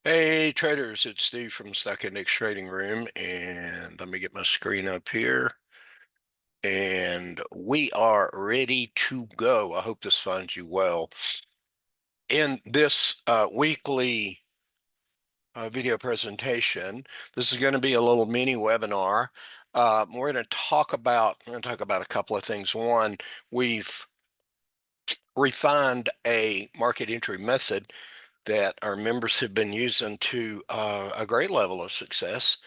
Hey traders, it's Steve from Stock Index Trading Room, and let me get my screen up here. And we are ready to go. I hope this finds you well. In this weekly video presentation, this is going to be a little mini webinar. We're going to talk about a couple of things. One, we've refined a market entry method that our members have been using to a great level of success.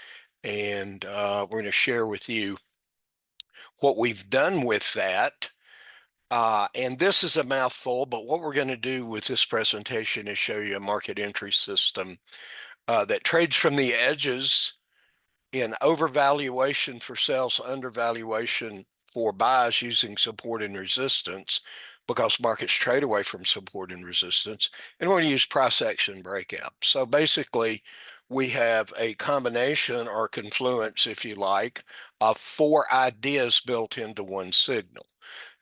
And we're going to share with you what we've done with that. And this is a mouthful, but what we're going to do with this presentation is show you a market entry system that trades from the edges in overvaluation for sales, undervaluation for buys using support and resistance, because markets trade away from support and resistance, and we're going to use price action breakout. So basically, we have a combination or confluence, if you like, of four ideas built into one signal.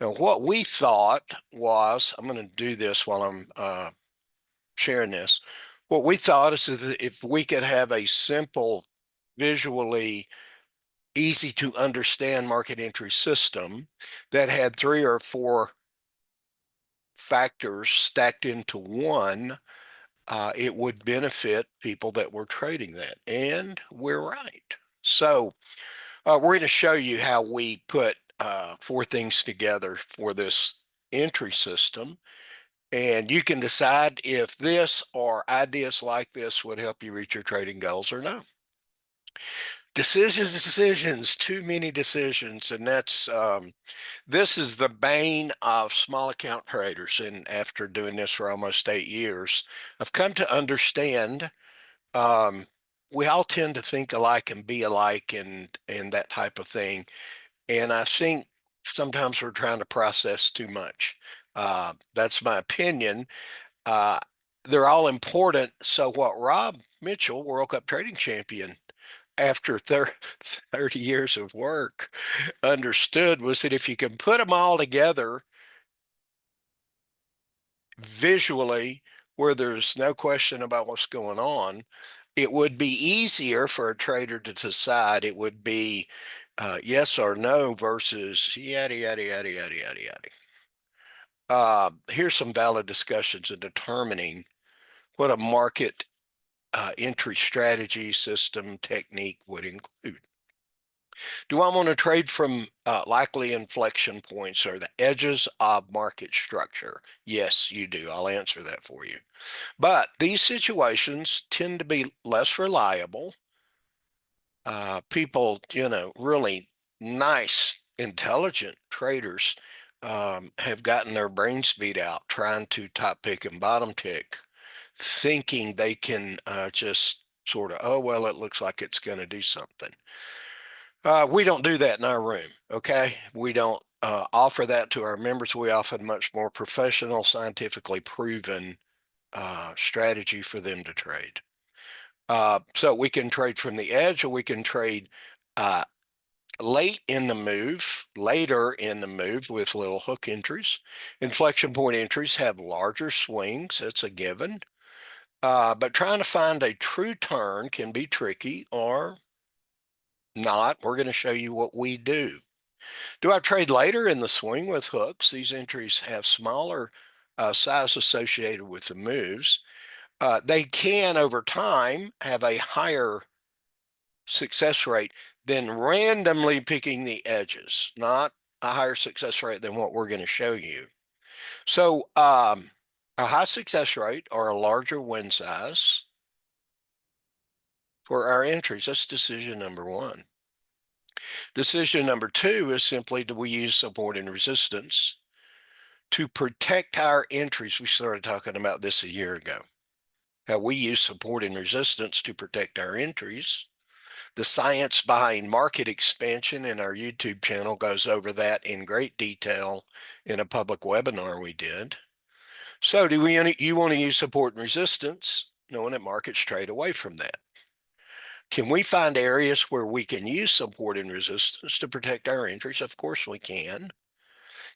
Now, what we thought was, I'm going to do this while I'm sharing this. What we thought is that if we could have a simple, visually easy to understand market entry system that had three or four factors stacked into one, it would benefit people that were trading that. And we're right. So we're going to show you how we put four things together for this entry system. And you can decide if this or ideas like this would help you reach your trading goals or not. Decisions, too many decisions. And this is the bane of small account traders. And after doing this for almost 8 years, I've come to understand um, we all tend to think alike and be alike and that type of thing. And I think sometimes we're trying to process too much. That's my opinion. Uh, they're all important. So what Rob Mitchell, World Cup trading champion, after 30 years of work, understood was that if you can put them all together visually, where there's no question about what's going on, it would be easier for a trader to decide. It would be yes or no versus yada, yada, yada, yada, yada, yada. Here's some valid discussions in determining what a market entry strategy, system, technique would include. Do I want to trade from likely inflection points or the edges of market structure? Yes, you do. I'll answer that for you. But these situations tend to be less reliable. People, really nice, intelligent traders have gotten their brains beat out trying to top pick and bottom tick, thinking they can just sort of, oh, well, it looks like it's going to do something. We don't do that in our room, okay? We don't offer that to our members. We offer much more professional, scientifically proven strategy for them to trade. So we can trade from the edge, or we can trade uh, later in the move with little hook entries. Inflection point entries have larger swings. That's a given. But trying to find a true turn can be tricky or not. We're going to show you what we do. Do I trade later in the swing with hooks? These entries have smaller size associated with the moves. They can, over time, have a higher success rate than randomly picking the edges, not a higher success rate than what we're going to show you. So a high success rate or a larger win size for our entries. That's decision number one. Decision number two is simply, do we use support and resistance to protect our entries? We started talking about this a year ago. How we use support and resistance to protect our entries. The science behind market expansion in our YouTube channel goes over that in great detail in a public webinar we did. So you want to use support and resistance, knowing that markets trade away from that. Can we find areas where we can use support and resistance to protect our entries? Of course we can.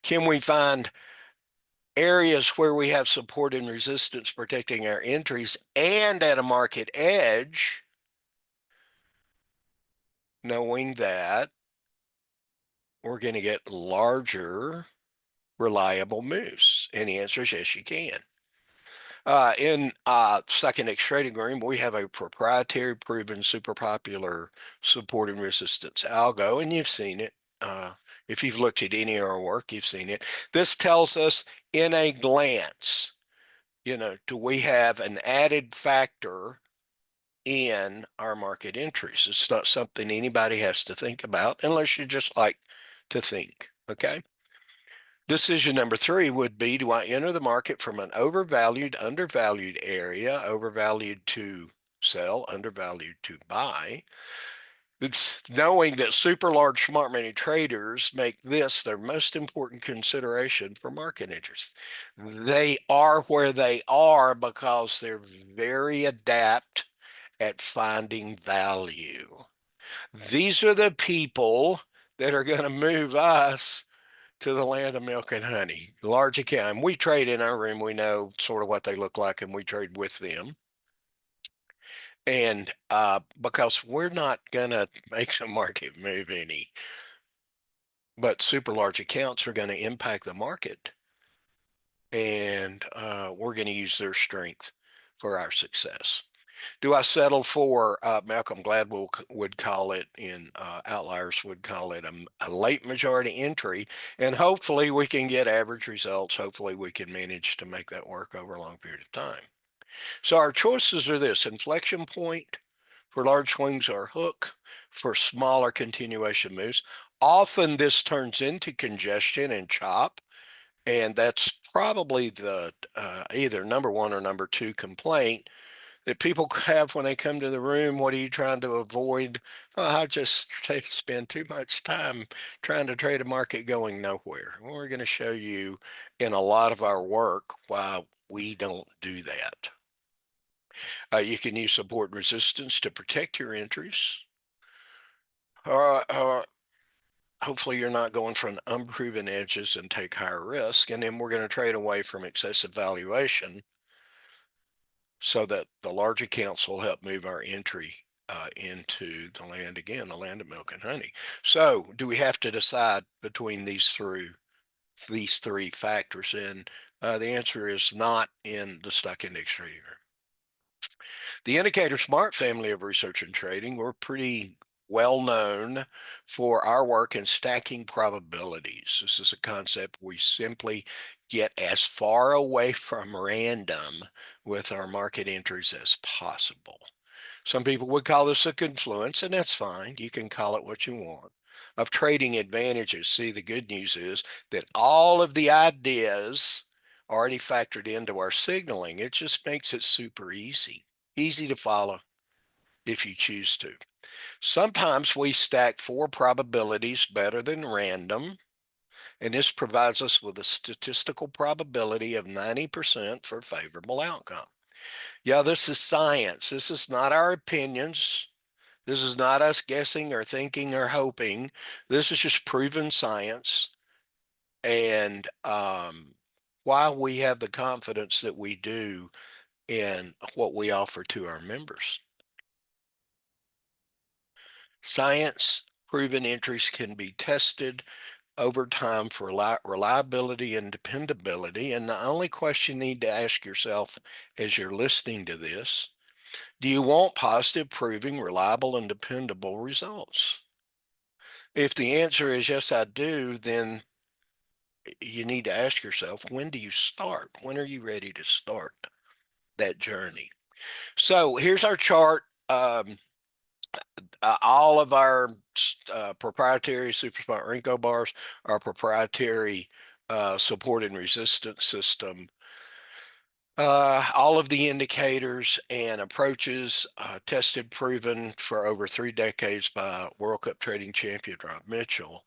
Can we find areas where we have support and resistance protecting our entries and at a market edge, knowing that we're going to get larger, reliable moves? And the answer is yes, you can. In Stock Index Trading Room, we have a proprietary, proven, super popular support and resistance algo, and you've seen it. If you've looked at any of our work, you've seen it. This tells us in a glance, do we have an added factor in our market entries? It's not something anybody has to think about unless you just like to think, okay? Decision number 3 would be, do I enter the market from an overvalued, undervalued area, overvalued to sell, undervalued to buy? It's knowing that super large smart money traders make this their most important consideration for market interest. They are where they are because they're very adept at finding value. These are the people that are going to move us to the land of milk and honey. Large account. We trade in our room. We know sort of what they look like, and we trade with them. And because we're not going to make the market move any, but super large accounts are going to impact the market. And we're going to use their strength for our success. Do I settle for, Malcolm Gladwell would call it, in Outliers would call it a late majority entry, and hopefully we can get average results. Hopefully we can manage to make that work over a long period of time. So our choices are this: inflection point for large swings, or hook for smaller continuation moves. Often this turns into congestion and chop, and that's probably the either number 1 or number 2 complaint that people have when they come to the room. What are you trying to avoid? I just spend too much time trying to trade a market going nowhere. Well, we're going to show you in a lot of our work why we don't do that. You can use support and resistance to protect your entries. Hopefully you're not going from unproven edges and take higher risk. And then we're going to trade away from excessive valuation so that the large accounts will help move our entry into the land, again, the land of milk and honey. So do we have to decide between these three factors? And the answer is not in the stock index trading room. The IndicatorSmart family of research and trading, we're pretty well known for our work in stacking probabilities. This is a concept we simply get as far away from random with our market entries as possible. Some people would call this a confluence, and that's fine. You can call it what you want. Of trading advantages. See, the good news is that all of the ideas already factored into our signaling. It just makes it super easy to follow if you choose to. Sometimes we stack 4 probabilities better than random, and this provides us with a statistical probability of 90% for a favorable outcome. Yeah, this is science. This is not our opinions. This is not us guessing or thinking or hoping. This is just proven science. And why we have the confidence that we do in what we offer to our members. Science proven entries can be tested over time for reliability and dependability. And the only question you need to ask yourself as you're listening to this, do you want positive, proving, reliable, and dependable results? If the answer is yes, I do, then you need to ask yourself, when do you start? When are you ready to start that journey? So here's our chart. All of our proprietary Super Smart Renko bars, our proprietary support and resistance system, all of the indicators and approaches tested, proven for over 3 decades by World Cup trading champion Rob Mitchell.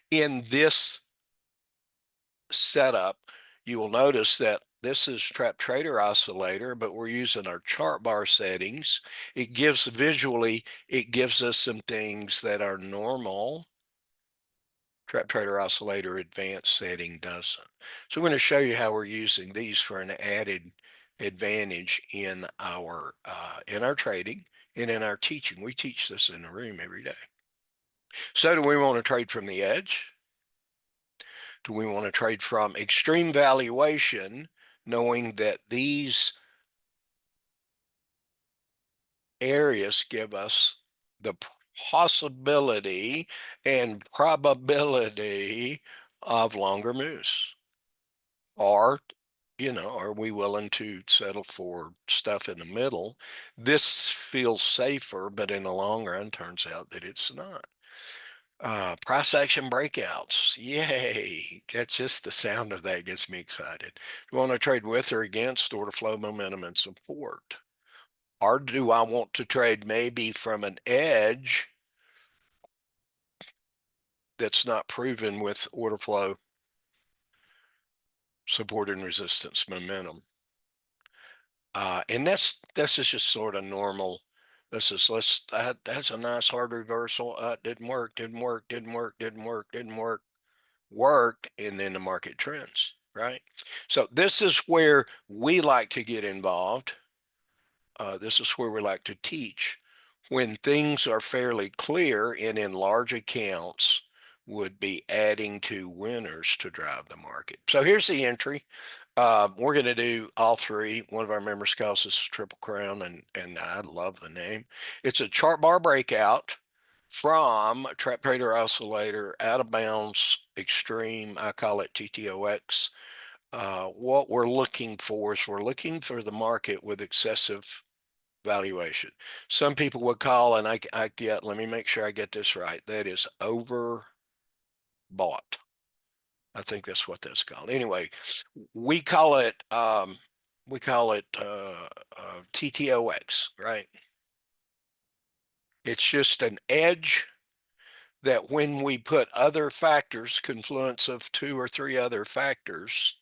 In this setup, you will notice that this is Trap Trader Oscillator, but we're using our chart bar settings. It gives visually, it gives us some things that our normal TrapTrader Oscillator Advanced setting doesn't. So I'm going to show you how we're using these for an added advantage in our trading and in our teaching. We teach this in the room every day. So do we want to trade from the edge? Do we want to trade from extreme valuation, knowing that these areas give us the possibility and probability of longer moves? Or, are we willing to settle for stuff in the middle? This feels safer, but in the long run, turns out that it's not. Price action breakouts. Yay. That's just the sound of that gets me excited. Do you want to trade with or against order flow, momentum, and support? Or do I want to trade maybe from an edge that's not proven with order flow, support and resistance, momentum? And that's just sort of normal. That's a nice hard reversal. Didn't work, didn't work, didn't work, didn't work, didn't work, worked, and then the market trends, right? So this is where we like to get involved. This is where we like to teach when things are fairly clear and in large accounts would be adding to winners to drive the market. So here's the entry. We're going to do all three. One of our members calls this Triple Crown, and I love the name. It's a chart bar breakout from TrapTrader Oscillator, out of bounds, extreme. I call it TTOX. What we're looking for is we're looking for the market with excessive valuation. Some people would call, and let me make sure I get this right. That is overbought. I think that's what that's called. Anyway, we call it TTOX, right? It's just an edge that when we put other factors, confluence of two or three other factors,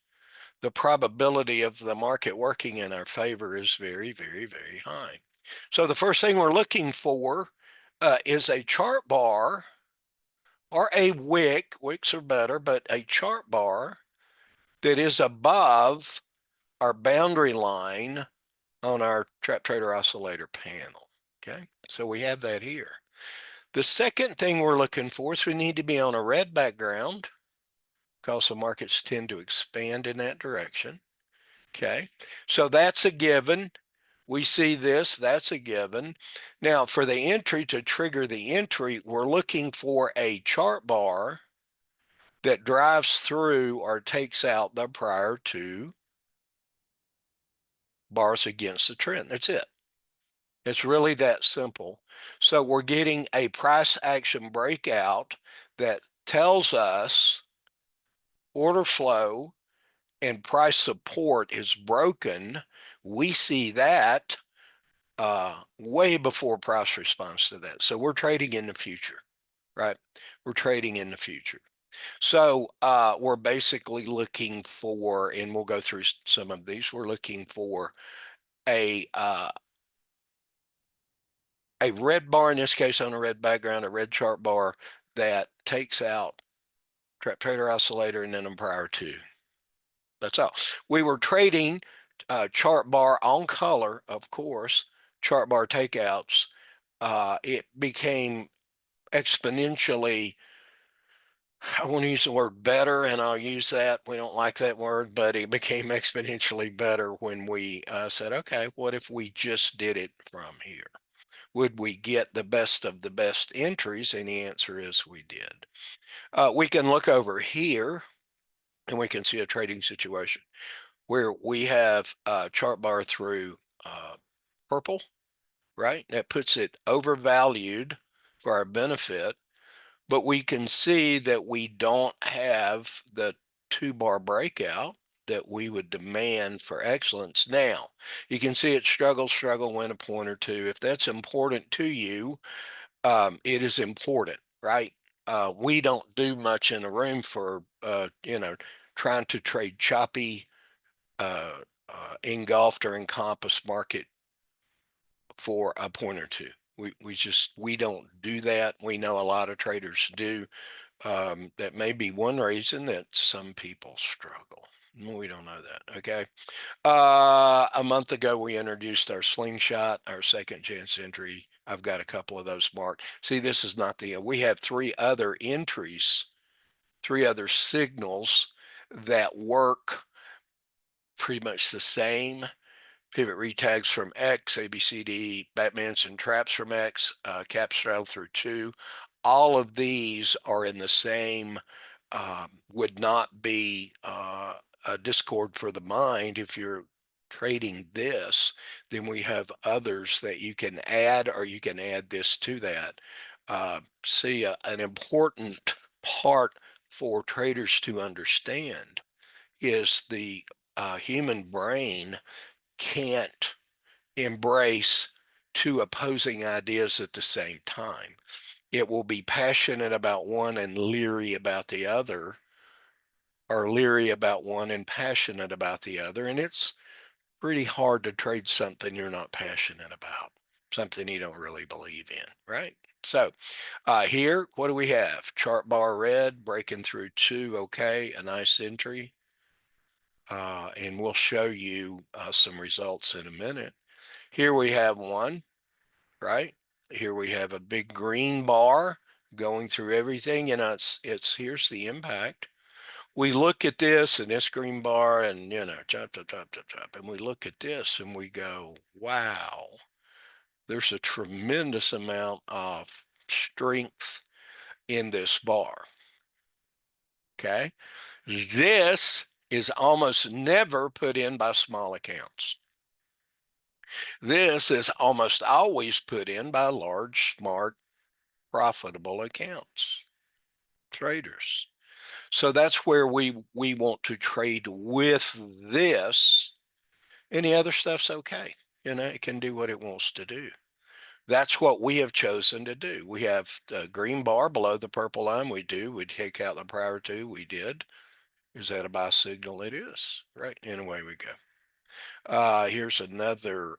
the probability of the market working in our favor is very, very, very high. So the first thing we're looking for is a chart bar or a wick. Wicks are better, but a chart bar that is above our boundary line on our TrapTrader Oscillator panel. Okay, so we have that here. The second thing we're looking for is we need to be on a red background because the markets tend to expand in that direction. Okay, so that's a given. We see this, that's a given. Now for the entry, to trigger the entry, we're looking for a chart bar that drives through or takes out the prior two bars against the trend. That's it. It's really that simple. So we're getting a price action breakout that tells us order flow and price support is broken. We see that way before price responds to that. So we're trading in the future, right? We're trading in the future. So we're basically looking for, and we'll go through some of these, we're looking for a red bar, in this case on a red background, a red chart bar that takes out TrapTrader Oscillator and then a prior to. That's all. We were trading chart bar on color, of course, chart bar takeouts. It became exponentially, I want to use the word better, and I'll use that. We don't like that word, but it became exponentially better when we said, okay, what if we just did it from here? Would we get the best of the best entries? And the answer is we did. We can look over here and we can see a trading situation where we have a chart bar through purple, right? That puts it overvalued for our benefit, but we can see that we don't have the two-bar breakout that we would demand for excellence. Now, you can see it struggle, win a point or two. If that's important to you, it is important, right? We don't do much in the room for, trying to trade choppy, engulfed or encompassed market for a point or two. We don't do that. We know a lot of traders do. That may be one reason that some people struggle. We don't know that. Okay. A month ago, we introduced our slingshot, our second chance entry. I've got a couple of those marked. See, this is not we have three other entries, three other signals that work pretty much the same. Pivot retags from X, ABCD, Batmans and traps from X, cap straddle through 2. All of these are in the same, would not be a discord for the mind. If you're trading this, then we have others that you can add, or you can add this to that. See, an important part for traders to understand is the human brain can't embrace two opposing ideas at the same time. It will be passionate about one and leery about the other, or leery about one and passionate about the other. And it's pretty hard to trade something you're not passionate about, something you don't really believe in, right? So here, what do we have? Chart bar red, breaking through 2, okay, a nice entry. And we'll show you some results in a minute. Here we have one, right? Here we have a big green bar going through everything. It's here's the impact. We look at this and this green bar and, chop, chop, chop, chop, chop. And we look at this and we go, wow, there's a tremendous amount of strength in this bar. Okay. This is almost never put in by small accounts. This is almost always put in by large, smart, profitable accounts, traders. So that's where we want to trade with this. Any other stuff's okay. It can do what it wants to do. That's what we have chosen to do. We have the green bar below the purple line. We take out the prior to. We did. Is that a buy signal? It is. Right. And away we go. Here's another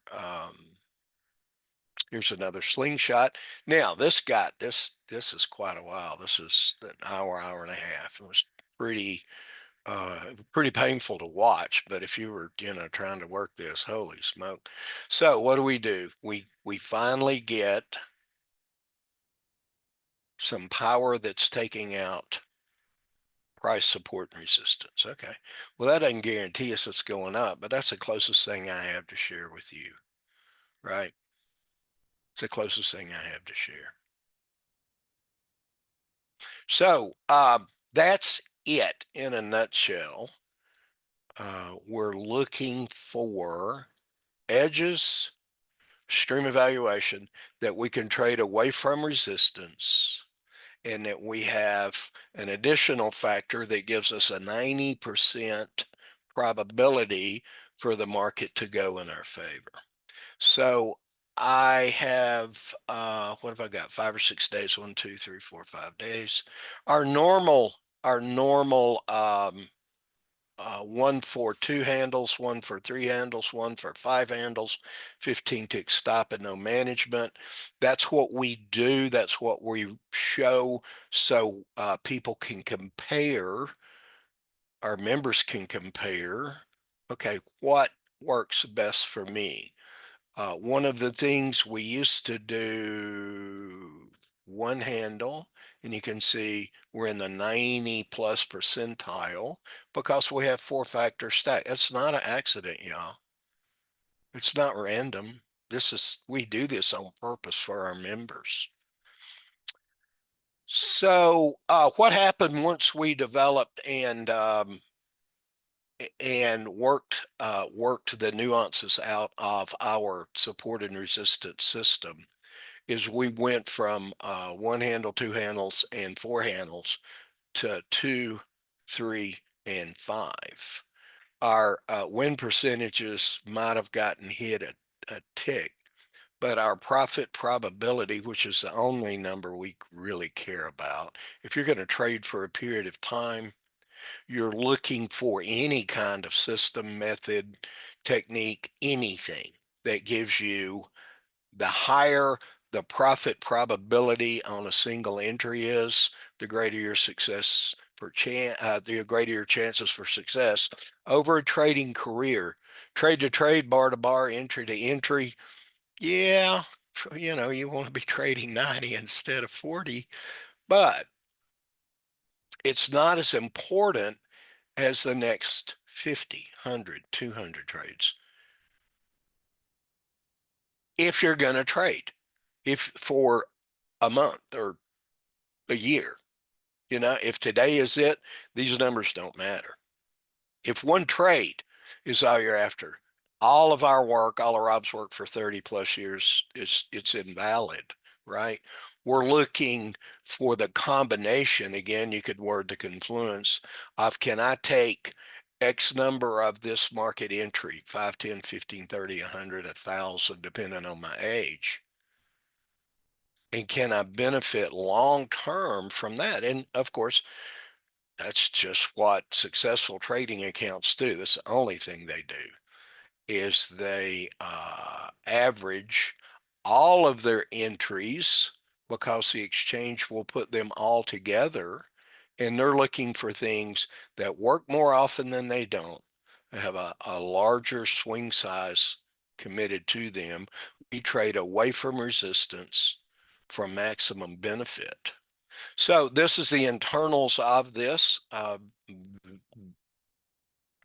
slingshot. Now this is quite a while. This is an hour and a half. It was pretty painful to watch, but if you were trying to work this, holy smoke. So what do? We finally get some power that's taking out price support and resistance. Okay. Well, that doesn't guarantee us it's going up, but that's the closest thing I have to share with you, right? It's the closest thing I have to share. So that's it in a nutshell. We're looking for edges, stream evaluation, that we can trade away from resistance, and that we have an additional factor that gives us a 90% probability for the market to go in our favor. So I have, what have I got? 5 or 6 days, 1, 2, 3, 4, 5 days. Our normal, one for 2 handles, one for 3 handles, one for 5 handles, 15 tick stop and no management. That's what we do. That's what we show, so people can compare, our members can compare, okay, what works best for me. One of the things we used to do, one handle, and you can see we're in the 90 plus percentile because we have 4-factor stack. It's not an accident, y'all. It's not random. We do this on purpose for our members. So what happened once we developed and worked the nuances out of our support and resistance system is we went from 1 handle, 2 handles, and 4 handles to 2, 3, and 5. Our win percentages might have gotten hit a tick, but our profit probability, which is the only number we really care about, if you're going to trade for a period of time, you're looking for any kind of system, method, technique, anything that gives you the higher the profit probability on a single entry is, the greater your success the greater your chances for success over a trading career. Trade to trade, bar to bar, entry to entry. Yeah, you want to be trading 90 instead of 40, but it's not as important as the next 50, 100, 200 trades. If you're going to trade, if for a month or a year, if today is it, these numbers don't matter. If one trade is all you're after, all of our work, all of Rob's work for 30 plus years, it's invalid, right? We're looking for the combination. Again, you could word the confluence of, can I take X number of this market entry, 5, 10, 15, 30, 100, 1,000, depending on my age, and can I benefit long term from that? And of course, that's just what successful trading accounts do. That's the only thing they do, is they average all of their entries, because the exchange will put them all together, and they're looking for things that work more often than they don't. They have a larger swing size committed to them. We trade away from resistance for maximum benefit. So this is the internals of this.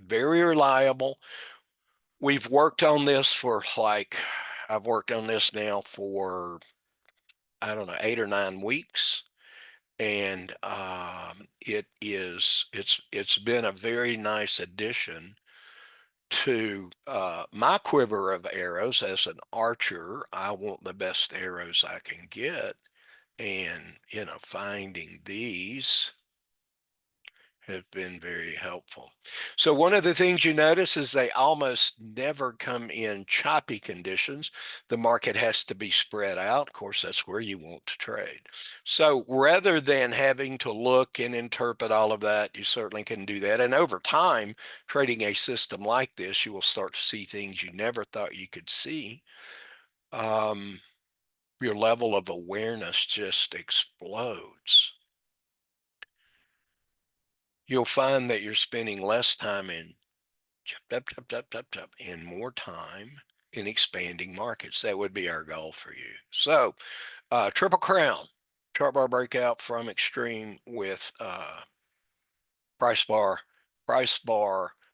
Very reliable. We've worked on this for I've worked on this now for, I don't know, 8 or 9 weeks. And it's been a very nice addition to my quiver of arrows. As an archer, I want the best arrows I can get. And, finding these have been very helpful. So one of the things you notice is they almost never come in choppy conditions. The market has to be spread out. Of course, that's where you want to trade. So rather than having to look and interpret all of that, you certainly can do that. And over time, trading a system like this, you will start to see things you never thought you could see. Your level of awareness just explodes. You'll find that you're spending less time in and more time in expanding markets. That would be our goal for you. So Triple Crown, chart bar breakout from extreme with price bar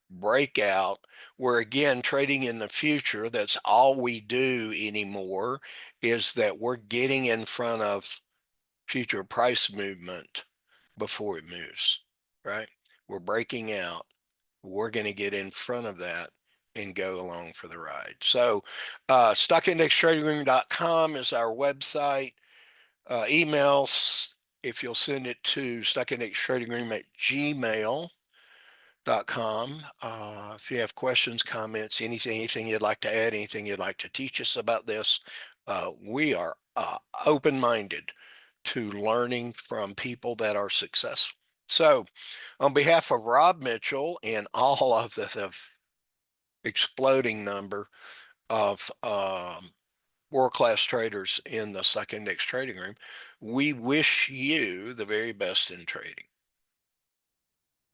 breakout. We're again trading in the future. That's all we do anymore, is that we're getting in front of future price movement before it moves, right? We're breaking out. We're going to get in front of that and go along for the ride. So stuckindextradingroom.com is our website. Emails, if you'll send it to stuckindextradingroom@gmail.com. If you have questions, comments, anything you'd like to add, anything you'd like to teach us about this, we are open-minded to learning from people that are successful. So on behalf of Rob Mitchell and all of the exploding number of world-class traders in the Stock Index Trading Room, we wish you the very best in trading.